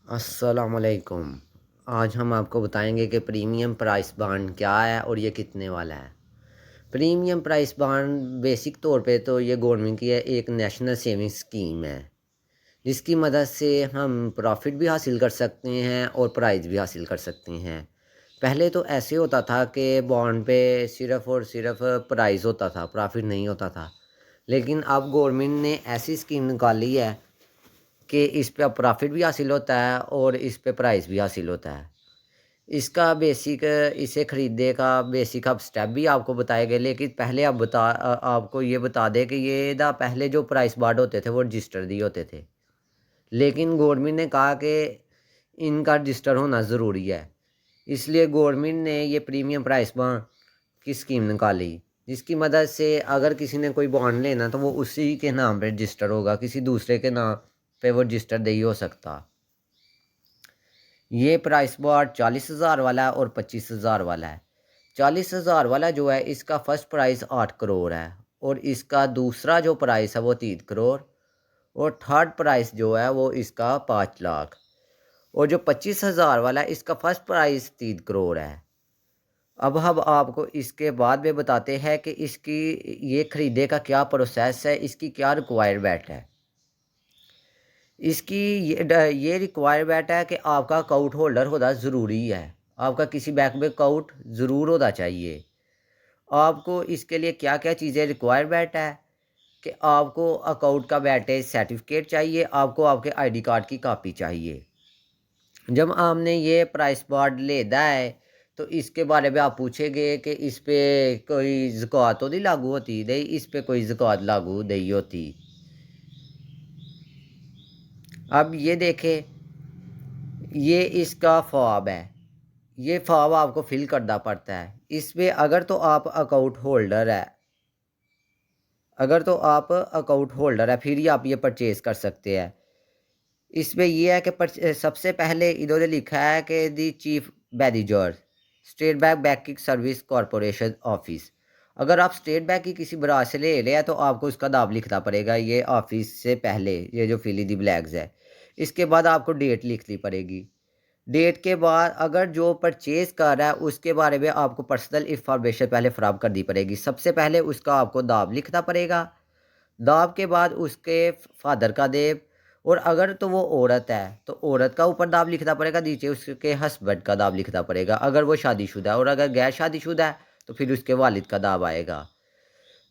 अस्सलामुअलैकुम। आज हम आपको बताएंगे कि प्रीमियम प्राइस बॉन्ड क्या है और ये कितने वाला है। प्रीमियम प्राइस बॉन्ड बेसिक तौर पे तो ये गवर्नमेंट की है एक नेशनल सेविंग स्कीम है, जिसकी मदद से हम प्रॉफिट भी हासिल कर सकते हैं और प्राइस भी हासिल कर सकते हैं। पहले तो ऐसे होता था कि बॉन्ड पे सिर्फ़ और सिर्फ प्राइस होता था, प्रॉफिट नहीं होता था। लेकिन अब गवर्नमेंट ने ऐसी स्कीम निकाली है कि इस पे अब प्रॉफिट भी हासिल होता है और इस पे प्राइस भी हासिल होता है। इसका बेसिक इसे खरीदने का बेसिक अब स्टेप भी आपको बताए गए, लेकिन पहले आपको ये बता दें कि ये ना पहले जो प्राइस बार्ड होते थे वो रजिस्टर दिए होते थे। लेकिन गवर्नमेंट ने कहा कि इनका रजिस्टर होना ज़रूरी है। इसलिए गवर्नमेंट ने ये प्रीमियम प्राइस बॉन्ड की स्कीम निकाली, जिसकी मदद से अगर किसी ने कोई बॉन्ड लेना तो वो उसी के नाम पे रजिस्टर होगा, किसी दूसरे के नाम पे वो रजिस्टर नहीं हो सकता। ये प्राइस बॉट 40,000 वाला है और 25,000 वाला है। 40,000 वाला जो है इसका फर्स्ट प्राइस 8 करोड़ है और इसका दूसरा जो प्राइस है वो 3 करोड़ और थर्ड प्राइस जो है वो इसका 5 लाख। और जो 25,000 वाला है इसका फर्स्ट प्राइस 3 करोड़ है। अब हम आपको इसके बाद में बताते हैं कि इसकी ये खरीदे का क्या प्रोसेस है, इसकी क्या रिक्वायरमेंट है। इसकी ये रिक्वायरमेंट है कि आपका अकाउंट होल्डर होना ज़रूरी है। आपका किसी बैंक में अकाउंट ज़रूर होना चाहिए। आपको इसके लिए क्या-क्या चीज़ें रिक्वायरमेंट है कि आपको अकाउंट का मैनेज सर्टिफिकेट चाहिए, आपको आपके आईडी कार्ड की कॉपी चाहिए। जब आपने ये प्राइस कार्ड लेना है तो इसके बारे में आप पूछेंगे कि इस पे कोई ज़कात तो नहीं लागू होती? नहीं, इस पे कोई ज़कात लागू नहीं होती। अब ये देखें, ये इसका फॉर्म है। ये फॉर्म आपको फिल करना पड़ता है। इसमें अगर तो आप अकाउंट होल्डर है फिर ही आप ये परचेज़ कर सकते हैं। इसमें ये है कि सबसे पहले इन्होंने लिखा है कि the chief manager state bank banking service corporation office. अगर आप स्टेट बैंक की किसी ब्रांच से ले रहे हैं तो आपको उसका नाम लिखना पड़ेगा, ये ऑफिस से पहले ये जो फिल इन द ब्लैंक्स है। इसके बाद आपको डेट लिखनी पड़ेगी। डेट के बाद अगर जो परचेज़ कर रहा है उसके बारे में आपको पर्सनल इन्फॉर्मेशन पहले फ़राहम करनी पड़ेगी। सबसे पहले उसका आपको नाम लिखना पड़ेगा। नाम के बाद उसके फादर का नेम, और अगर तो वो औरत है तो औरत का ऊपर नाम लिखना पड़ेगा, नीचे उसके हस्बैंड का नाम लिखना पड़ेगा अगर वो शादीशुदा है, और अगर गैर शादीशुदा है तो फिर उसके वालिद का नाम आएगा।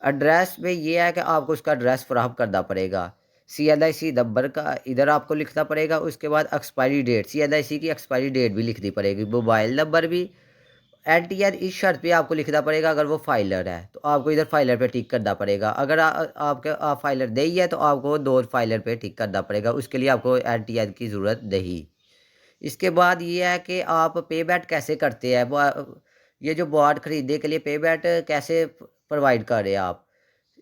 एड्रेस में ये है कि आपको उसका एड्रेस फ़राहम करना पड़ेगा। सीएलआईसी नंबर का इधर आपको लिखना पड़ेगा। उसके बाद एक्सपायरी डेट, सीएलआईसी की एक्सपायरी डेट भी लिखनी पड़ेगी, मोबाइल नंबर भी। एनटीआर इस शर्त पे आपको लिखना पड़ेगा, अगर वो फाइलर है तो आपको इधर फाइलर पे टिक करना पड़ेगा। अगर आप फाइलर नहीं है तो आपको दो फाइलर पे टिक करना पड़ेगा, उसके लिए आपको एनटीआर की ज़रूरत नहीं। इसके बाद ये है कि आप पेमेंट कैसे करते हैं, ये जो बॉन्ड खरीदने के लिए पेमेंट कैसे प्रोवाइड कर रहे हैं आप।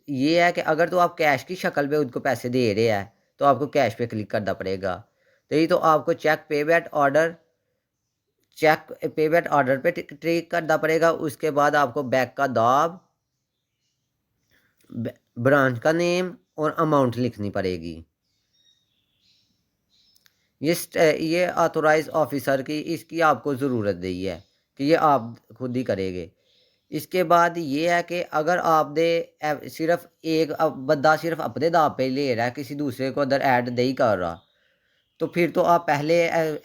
ये है कि अगर तो आप कैश की शक्ल में उनको पैसे दे रहे हैं तो आपको कैश पे क्लिक करना पड़ेगा। नहीं तो आपको चेक पेमेंट ऑर्डर पे क्लिक करना पड़ेगा। उसके बाद आपको बैंक का नाम, ब्रांच का नेम और अमाउंट लिखनी पड़ेगी। ये ऑथोराइज ऑफिसर की इसकी आपको ज़रूरत नहीं है कि ये आप खुद ही करेंगे। इसके बाद ये है कि अगर आपने सिर्फ एक बंदा सिर्फ अपने नाम पे ले रहा है, किसी दूसरे को अंदर ऐड नहीं कर रहा, तो फिर तो आप पहले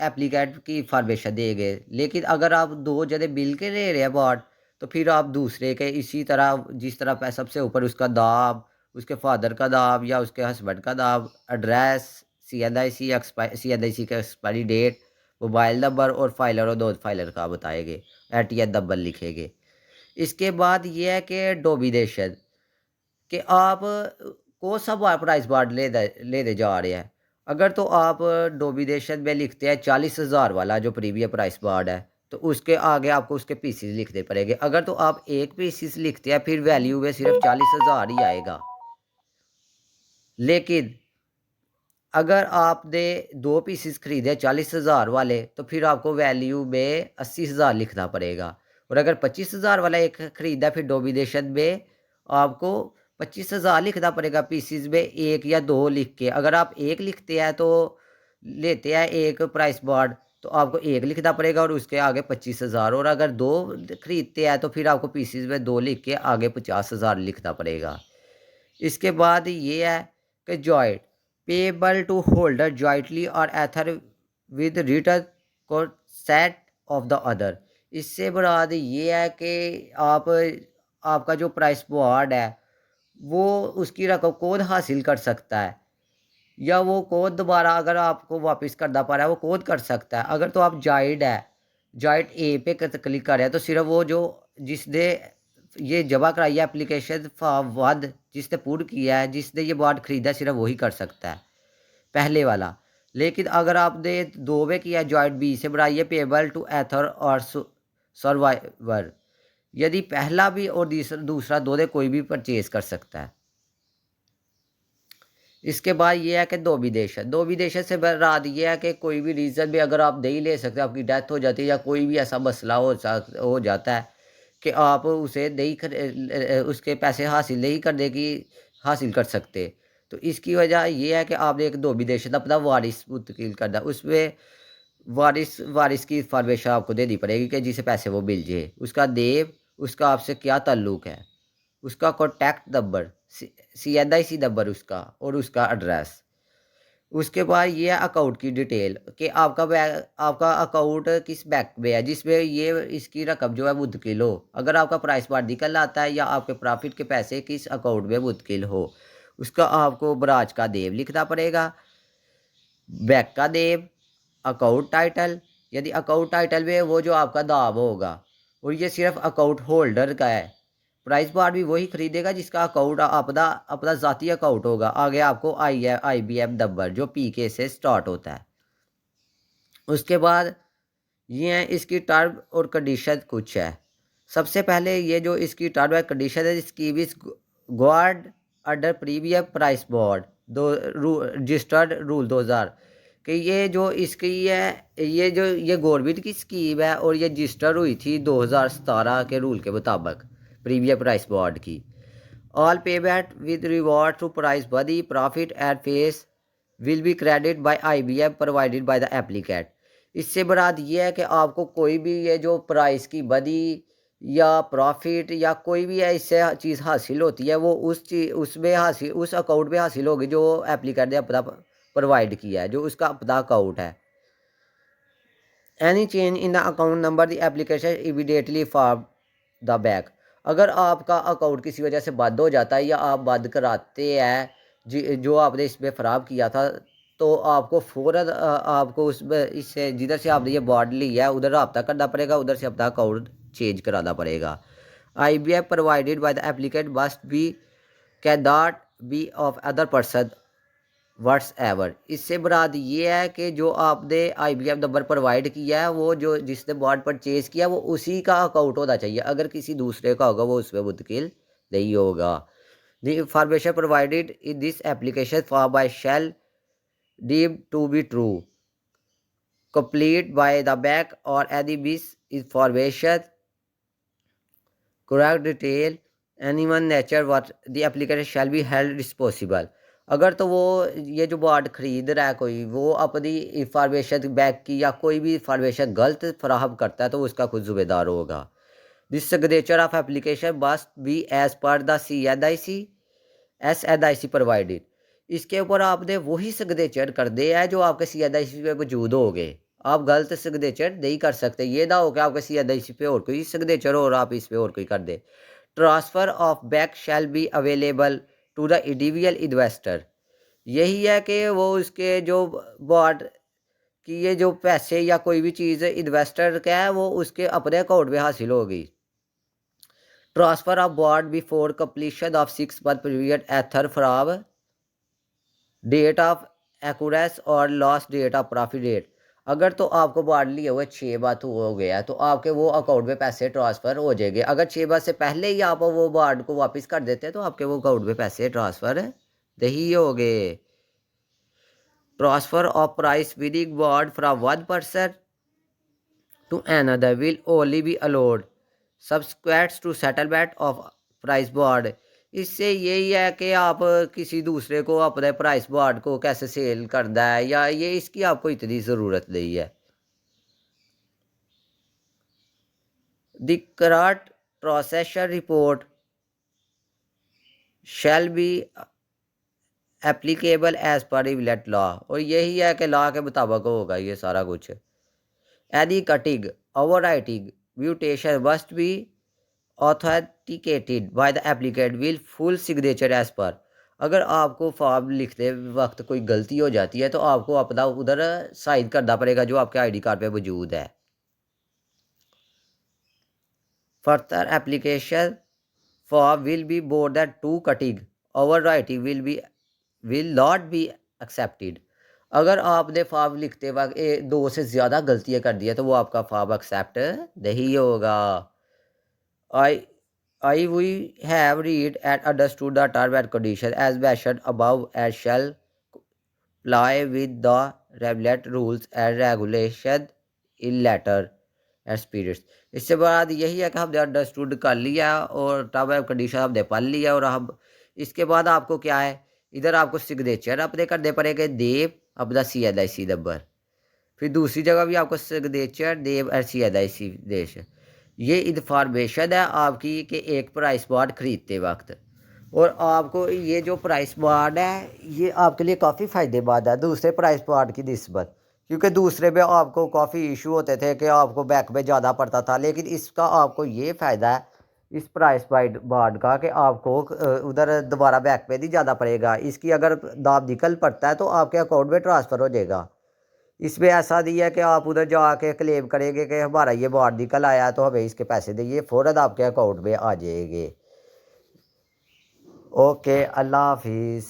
एप्लीकेंट की इंफॉर्मेशन देंगे। लेकिन अगर आप दो जने मिल के ले रहे हैं बॉन्ड तो फिर आप दूसरे के इसी तरह जिस तरह सबसे ऊपर उसका नाम, उसके फादर का नाम या उसके हस्बैंड का नाम, एड्रेस, सीएनआईसी का एक्सपायरी डेट, मोबाइल नंबर और फाइलर और नॉन फाइलर का बताएंगे, एटीएन नंबर लिखेंगे। इसके बाद ये है कि डोमिनेशन, कि आप कौन सा प्राइस बार्ड लेने जा रहे हैं। अगर तो आप डोमिनेशन में लिखते हैं 40,000 वाला जो प्रीमियम प्राइस बार्ड है तो उसके आगे आपको उसके पीसीस लिखने पड़ेंगे। अगर तो आप एक पीसीस लिखते हैं फिर वैल्यू में सिर्फ 40,000 ही आएगा। लेकिन अगर आपने दो पीसेस खरीदे 40,000 वाले तो फिर आपको वैल्यू में 80,000 लिखना पड़ेगा। और अगर 25,000 वाला एक खरीदा फिर डोमिनेशन में आपको 25,000 लिखना पड़ेगा, पीसेस में एक या दो लिख के। अगर आप एक लिखते हैं तो लेते हैं एक प्राइस बॉन्ड तो आपको एक लिखना पड़ेगा और उसके आगे 25,000, और अगर दो खरीदते हैं तो फिर आपको पीसीज में दो लिख के आगे 50,000 लिखना पड़ेगा। इसके बाद ये है कि joint payable to holder jointly और एथर विद रिटर्न को सेट ऑफ द अदर। इससे मुराद ये है कि आपका जो प्राइस बॉन्ड है वो उसकी रकम कौन हासिल कर सकता है, या वो कौन दोबारा अगर आपको वापस करना पड़ रहा है वो कौन कर सकता है। अगर तो आप जाइड है, जाइड ए पे क्लिक कर रहे हैं तो सिर्फ वो जो जिसने ये जमा कराई है एप्लीकेशन फॉर्म 1, जिसने पूर्ण किया है, जिसने ये बॉन्ड खरीदा, सिर्फ वही कर सकता है पहले वाला। लेकिन अगर आपने दो में किया जॉइंट बी से बनाइए पेबल टू एथर और सर्वाइवर, यदि पहला भी और दूसरा दोनों कोई भी परचेज कर सकता है। इसके बाद ये है कि दो विदेश है, दो विदेश से रात ये है कि कोई भी रीज़न भी अगर आप नहीं ले सकते, आपकी डेथ हो जाती है या कोई भी ऐसा मसला हो जाता है कि आप उसे नहीं उसके पैसे हासिल नहीं करने की हासिल कर सकते, तो इसकी वजह ये है कि आपने एक दो विदेश अपना वारिस मुंतकिल करना, उसमें वारिस वारिस की इंफॉर्मेशन आपको देनी पड़ेगी कि जिसे पैसे वो मिल जाए, उसका देव, उसका आपसे क्या ताल्लुक़ है, उसका कॉन्टैक्ट नंबर, CNIC नंबर उसका, और उसका एड्रेस। उसके बाद ये है अकाउंट की डिटेल कि आपका अकाउंट किस बैंक में है जिसमें ये इसकी रकम जो है मुंतकिल हो। अगर आपका प्राइस बार निकल आता है या आपके प्रॉफिट के पैसे किस अकाउंट में मुंतकिल हो, उसका आपको ब्रांच का नेम लिखना पड़ेगा, बैंक का नेम, अकाउंट टाइटल, यदि अकाउंट टाइटल में वो जो आपका नाम होगा, और ये सिर्फ अकाउंट होल्डर का है। प्राइस बार भी वही खरीदेगा जिसका अकाउंट अपना अपना ज़ाती अकाउंट होगा। आगे आपको IBM नंबर जो PK से स्टार्ट होता है। उसके बाद ये है इसकी टर्म और कंडीशन कुछ है। सबसे पहले ये जो इसकी टर्म है कंडीशन है, इसकी भी governed under previous price board दो रजिस्टर्ड रूल 2000, कि ये जो इसकी है ये गवर्नमेंट की स्कीम है और ये रजिस्टर हुई थी 2017 के रूल के मुताबिक प्रीवियस प्राइस बोर्ड की। All payment with reward to price body profit and face will be credit by IBM provided by the applicant. इससे मुराद ये है कि आपको कोई भी ये जो प्राइस की बदी या प्रॉफिट या कोई भी है इससे चीज़ हासिल होती है वो उस चीज़ उसमें हासिल उस अकाउंट में हासिल होगी जो एप्लीकेंट ने अपना प्रोवाइड किया है, जो उसका अपना अकाउंट है। Any change in the account number the application immediately for the back. अगर आपका अकाउंट किसी वजह से बंद हो जाता है या आप बंद कराते हैं जो आपने इसमें फ़राहम किया था, तो आपको फ़ौरन आपको उसमें इससे जिधर से आपने ये बॉन्ड लिया है उधर रब्ता करना पड़ेगा, उधर से अपना अकाउंट चेंज कराना पड़ेगा। IBM provided by the applicant must be can not be of other person whatsoever. इससे मुराद ये है कि जो आपने IBM नंबर प्रोवाइड किया है वो जो जिसने बॉन्ड परचेज किया वो उसी का अकाउंट होना चाहिए, अगर किसी दूसरे का होगा वो उसमें मुंतकिल नहीं होगा। The information provided in this application for by shall deem to be true complete by the bank और any miss information correct detail anyone nature what the application shall be held responsible। अगर तो वो ये जो bond खरीद रहा है कोई वो अपनी इंफॉर्मेशन बैंक की या कोई भी इंफॉर्मेशन गलत फराहम करता है तो उसका खुद जिम्मेदार होगा। This signature of application must be as per the SNIC provided. इसके ऊपर आपने वही सिग्नेचर कर दिया है जो आपके CNIC पे मौजूद हो गए। आप गलत सिग्नेचर नहीं कर सकते, ये ना हो कि आपके CNIC पे और कोई सिग्नेचर हो और आप इस पे और कोई कर दे। Transfer of back shall be available to the individual investor. यही है कि वो उसके जो बॉन्ड की ये जो पैसे या कोई भी चीज़ इन्वेस्टर का है वो उसके अपने अकाउंट में हासिल होगी। Transfer of bond before completion of 6 month period either from date of occurrence और last date of profit date. अगर तो आपको बॉन्ड लिए हुए 6 माह हो गया तो आपके वो अकाउंट में पैसे ट्रांसफ़र हो जाएंगे। अगर 6 माह से पहले ही आप वो बॉन्ड को वापस कर देते हैं तो आपके वो अकाउंट में पैसे ट्रांसफ़र नहीं हो गए। Transfer of price winning bond from one person to another will only be allowed subsequent to settlement of price bond। इससे यही है कि आप किसी दूसरे को अपने प्राइस बॉन्ड को कैसे सेल करना है, या ये इसकी आपको इतनी ज़रूरत नहीं है। The current transaction report shall be applicable as per relate law, और यही है कि लॉ के मुताबिक होगा ये सारा कुछ। Any cutting, overwriting, mutation must be authenticated by the applicant will full signature as per. अगर आपको फॉर्म लिखते वक्त कोई गलती हो जाती है तो आपको अपना उधर साइन करना पड़ेगा जो आपके आईडी कार्ड पे मौजूद है। Further application form will be more than two cutting, overwriting will not be accepted. अगर आपने फॉर्म लिखते वक्त दो से ज़्यादा गलतियाँ कर दी है तो वो आपका फॉर्म एक्सेप्ट नहीं होगा। I we have read and understood the term and condition as mentioned above and shall comply with the relevant rules and regulation in letter and spirits। इससे बाद यही है कि हमने अंडरस्टूड कर लिया और टर्म एंड कंडीशन हमने पढ़ लिया, और हम इसके बाद आपको क्या है, इधर आपको सिग्नेचर अपने करने पड़ेंगे, देव अपना CNIC नंबर, फिर दूसरी जगह भी आपको सिग्नेचर देव और CNIC देश। ये इन्फॉर्मेशन है आपकी कि एक प्राइस बॉन्ड ख़रीदते वक्त, और आपको ये जो प्राइस बॉन्ड है ये आपके लिए काफ़ी फ़ायदेमंद है दूसरे प्राइस बॉन्ड की निस्बत, क्योंकि दूसरे में आपको काफ़ी इशू होते थे कि आपको बैंक में जाना पड़ता था, लेकिन इसका आपको ये फ़ायदा है इस प्राइस बॉन्ड का कि आपको उधर दोबारा बैंक में नहीं जाना पड़ेगा। इसकी अगर दाम निकल पड़ता है तो आपके अकाउंट में ट्रांसफ़र हो जाएगा। इसमें ऐसा नहीं है कि आप उधर जाके क्लेम करेंगे कि हमारा ये बॉन्ड निकल आया तो हमें इसके पैसे दें, फ़ौरन आपके अकाउंट में आ जाएंगे। ओके, अल्लाह हाफिज़।